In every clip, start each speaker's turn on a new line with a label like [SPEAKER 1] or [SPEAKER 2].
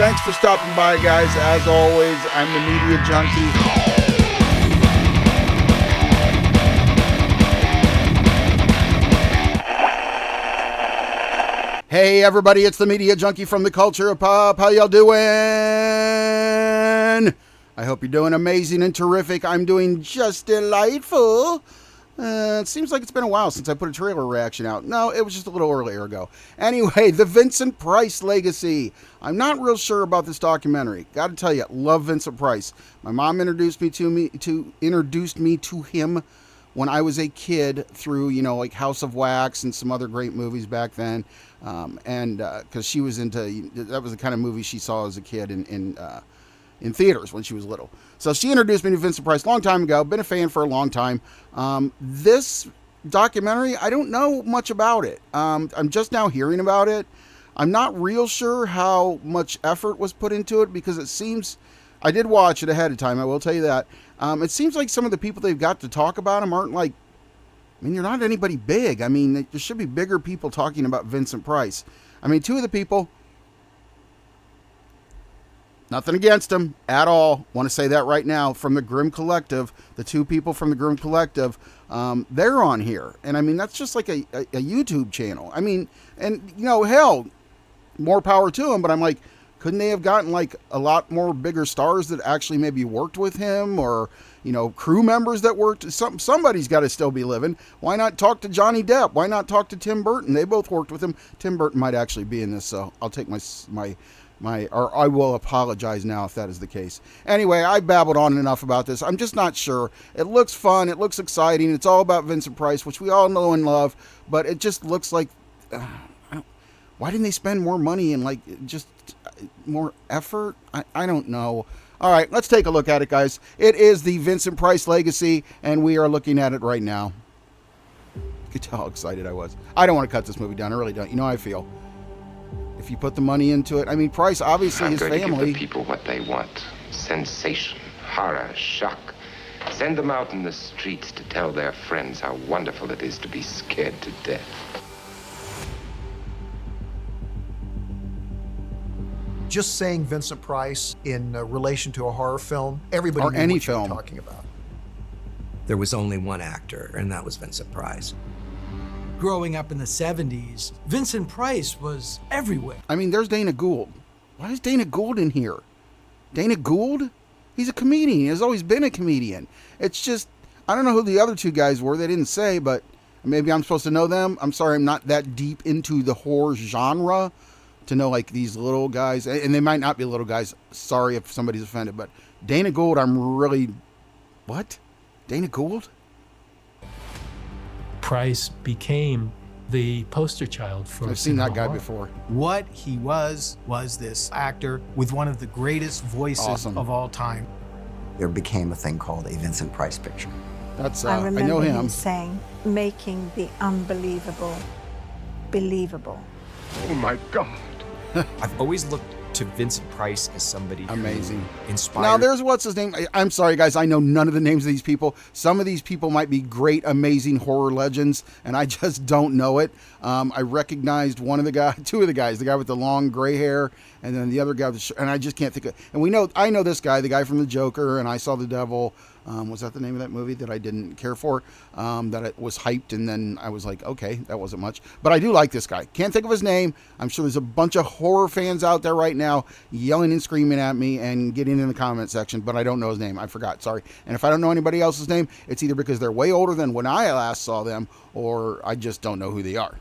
[SPEAKER 1] Thanks for stopping by, guys. As always, I'm the Media Junkie. Hey everybody, it's the Media Junkie from the Culture of Pop. How y'all doing? I hope you're doing amazing and terrific. I'm doing just delightful. It seems like it's been a while since I put a trailer reaction out. No, it was just a little earlier ago. Anyway, the Vincent Price Legacy. I'm not real sure about this documentary. Got to tell you, love Vincent Price. My mom introduced me to him when I was a kid through, like House of Wax and some other great movies back then. Because she was that was the kind of movie she saw as a kid in theaters when she was little. So she introduced me to Vincent Price a long time ago. Been a fan for a long time. This documentary, I don't know much about it. I'm just now hearing about it. I'm not real sure how much effort was put into it because it seems, I did watch it ahead of time, I will tell you that. It seems like some of the people they've got to talk about him aren't like, you're not anybody big. There should be bigger people talking about Vincent Price. Two of the people, nothing against them at all. Want to say that right now. From the Grimm Collective, the two people from the Grimm Collective, they're on here. And that's just like a YouTube channel. Hell, more power to them. But I'm like, couldn't they have gotten like a lot more bigger stars that actually maybe worked with him, or crew members that worked? Somebody's got to still be living. Why not talk to Johnny Depp? Why not talk to Tim Burton? They both worked with him. Tim Burton might actually be in this, so I'll take or I will apologize now if that is the case. Anyway, I babbled on enough about this. I'm just not sure. It looks fun. It looks exciting. It's all about Vincent Price, which we all know and love, but it just looks like, why didn't they spend more money and just more effort? I don't know. All right, let's take a look at it, guys. It is the Vincent Price Legacy, and we are looking at it right now. You could tell how excited I was. I don't want to cut this movie down. I really don't. You know how I feel. If you put the money into it. Price, obviously, his family.
[SPEAKER 2] I'm going to give the people what they want. Sensation, horror, shock. Send them out in the streets to tell their friends how wonderful it is to be scared to death.
[SPEAKER 3] Just saying Vincent Price in relation to a horror film, everybody
[SPEAKER 1] or
[SPEAKER 3] knew
[SPEAKER 1] any
[SPEAKER 3] what you were
[SPEAKER 1] film
[SPEAKER 3] talking about.
[SPEAKER 4] There was only one actor, and that was Vincent Price.
[SPEAKER 5] Growing up in the 70s, Vincent Price was everywhere.
[SPEAKER 1] There's Dana Gould. Why is Dana Gould in here? Dana Gould? He's a comedian. He has always been a comedian. It's just, I don't know who the other two guys were. They didn't say, but maybe I'm supposed to know them. I'm sorry, I'm not that deep into the horror genre to know these little guys. And they might not be little guys. Sorry if somebody's offended, but Dana Gould, I'm really... What? Dana Gould?
[SPEAKER 6] Price became the poster child for
[SPEAKER 1] I've seen that guy
[SPEAKER 6] horror.
[SPEAKER 1] before.
[SPEAKER 3] What he was this actor with one of the greatest voices of all time.
[SPEAKER 4] There became a thing called a Vincent Price picture.
[SPEAKER 1] That's
[SPEAKER 7] I
[SPEAKER 1] I
[SPEAKER 7] remember
[SPEAKER 1] know him.
[SPEAKER 7] saying, making the unbelievable believable.
[SPEAKER 2] Oh my God.
[SPEAKER 8] I've always looked to Vincent Price as somebody
[SPEAKER 1] amazing,
[SPEAKER 8] who inspired.
[SPEAKER 1] Now there's what's his name. I'm sorry guys, I know none of the names of these people. Some of these people might be great, amazing horror legends, and I just don't know it. I recognized two of the guys, the guy with the long gray hair, and then the other guy and I just can't think of. And I know this guy, the guy from the Joker, and I Saw the Devil. Was that the name of that movie that I didn't care for? That it was hyped, and then I was like, okay, that wasn't much. But I do like this guy. Can't think of his name. I'm sure there's a bunch of horror fans out there right now yelling and screaming at me and getting in the comment section, but I don't know his name. I forgot, sorry. And if I don't know anybody else's name, it's either because they're way older than when I last saw them, or I just don't know who they are.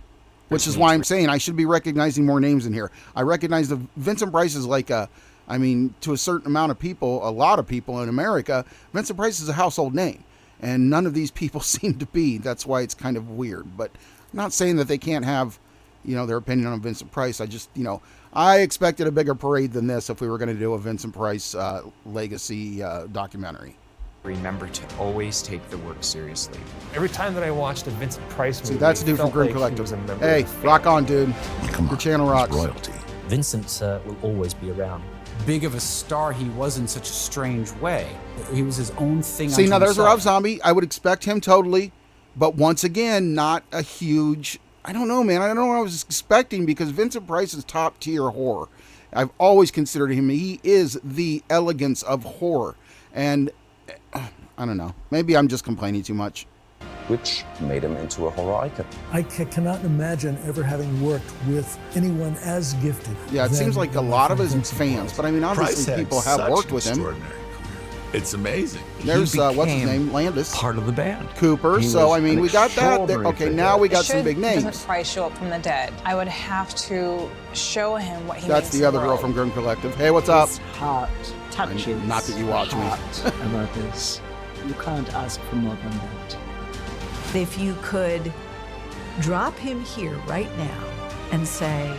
[SPEAKER 1] Which is why I'm saying I should be recognizing more names in here. I recognize the Vincent Price is to a certain amount of people, a lot of people in America, Vincent Price is a household name. And none of these people seem to be. That's why it's kind of weird. But I'm not saying that they can't have, their opinion on Vincent Price. I just, I expected a bigger parade than this if we were going to do a Vincent Price legacy documentary.
[SPEAKER 8] Remember to always take the work seriously.
[SPEAKER 6] Every time that I watched a Vincent Price movie,
[SPEAKER 1] that's the dude from Grimm Collective. Hey, rock on, dude.
[SPEAKER 9] Come on,
[SPEAKER 1] your channel rocks.
[SPEAKER 9] Royalty.
[SPEAKER 10] Vincent will always be around.
[SPEAKER 11] Big of a star he was in such a strange way. He was his own thing.
[SPEAKER 1] See, now there's Rob Zombie. I would expect him totally, but once again, not a huge. I don't know, man. I don't know what I was expecting because Vincent Price is top tier horror. I've always considered him. He is the elegance of horror. And I don't know. Maybe I'm just complaining too much.
[SPEAKER 9] Which made him into a horror icon.
[SPEAKER 12] I cannot imagine ever having worked with anyone as gifted.
[SPEAKER 1] Yeah, it seems like a lot of his fans, but I mean, obviously people have worked with him.
[SPEAKER 13] It's amazing.
[SPEAKER 1] There's what's his name, Landis,
[SPEAKER 8] part of the band.
[SPEAKER 1] Cooper. So I mean, we got that. Okay, now we got some big names.
[SPEAKER 14] Vincent Price show up from the dead, I would have to show him what he.
[SPEAKER 1] That's the other girl from Grim Collective. Hey, what's up?
[SPEAKER 15] His heart touches.
[SPEAKER 1] Not that you watch me.
[SPEAKER 15] About this, you can't ask for more than that.
[SPEAKER 16] If you could drop him here right now and say,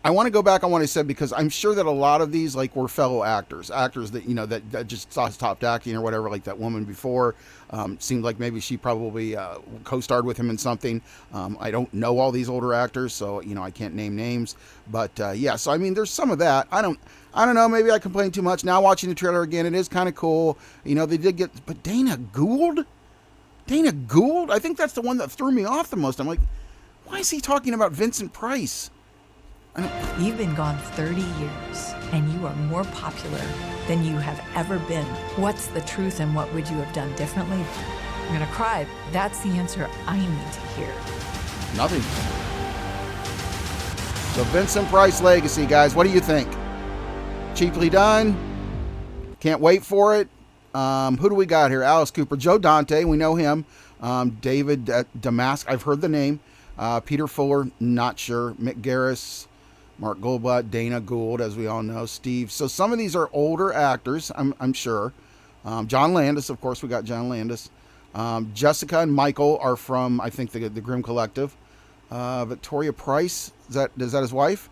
[SPEAKER 1] I want to go back on what I said, because I'm sure that a lot of these were fellow actors that, you know, that just stopped acting or whatever, like that woman before. Seemed like maybe she probably co-starred with him in something. I don't know all these older actors, so, you know, I can't name names. But yeah, so I mean, there's some of that. I don't know. Maybe I complain too much. Now watching the trailer again, it is kind of cool. You know, they did get, but Dana Gould, I think that's the one that threw me off the most. I'm like, why is he talking about Vincent Price?
[SPEAKER 16] you've been gone 30 years and you are more popular than you have ever been. What's the truth and what would you have done differently? I'm gonna cry. That's the answer I need to hear.
[SPEAKER 1] Nothing. The Vincent Price legacy, guys. What do you think? Cheaply done? Can't wait for it. Who do we got here? Alice Cooper, Joe Dante, we know him. David Damask, I've heard the name. Peter Fuller, not sure. Mick Garris, Mark Goldblatt, Dana Gould, as we all know. Steve. So some of these are older actors, I'm sure. John Landis, of course, we got John Landis. Jessica and Michael are from, I think, the Grimm Collective. Victoria Price, is that his wife?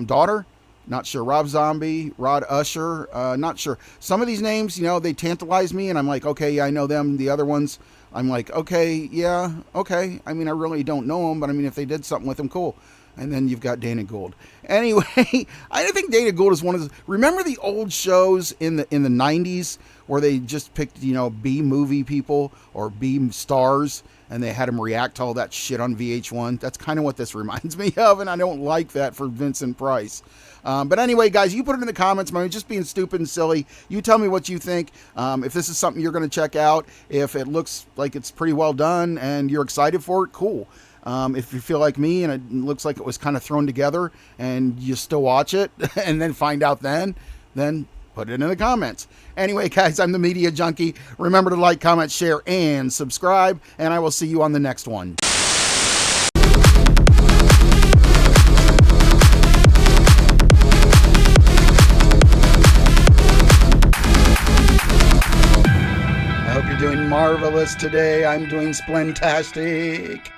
[SPEAKER 1] Daughter? Not sure. Rob Zombie, Rod Usher, not sure. Some of these names, you know, they tantalize me, and I'm like, okay, yeah, I know them. The other ones, I'm like, okay, yeah, okay. I mean, I really don't know them, but I mean, if they did something with them, cool. And then you've got Dana Gould. Anyway, I think Dana Gould is one of the... Remember the old shows in the 90s where they just picked, you know, B-movie people or B stars, and they had them react to all that shit on VH1? That's kind of what this reminds me of, and I don't like that for Vincent Price. But anyway, guys, you put it in the comments. I'm just being stupid and silly. You tell me what you think. If this is something you're going to check out, if it looks like it's pretty well done and you're excited for it, cool. If you feel like me and it looks like it was kind of thrown together and you still watch it and then find out then put it in the comments. Anyway, guys, I'm the Media Junkie. Remember to like, comment, share, and subscribe, and I will see you on the next one. I hope you're doing marvelous today. I'm doing splentastic.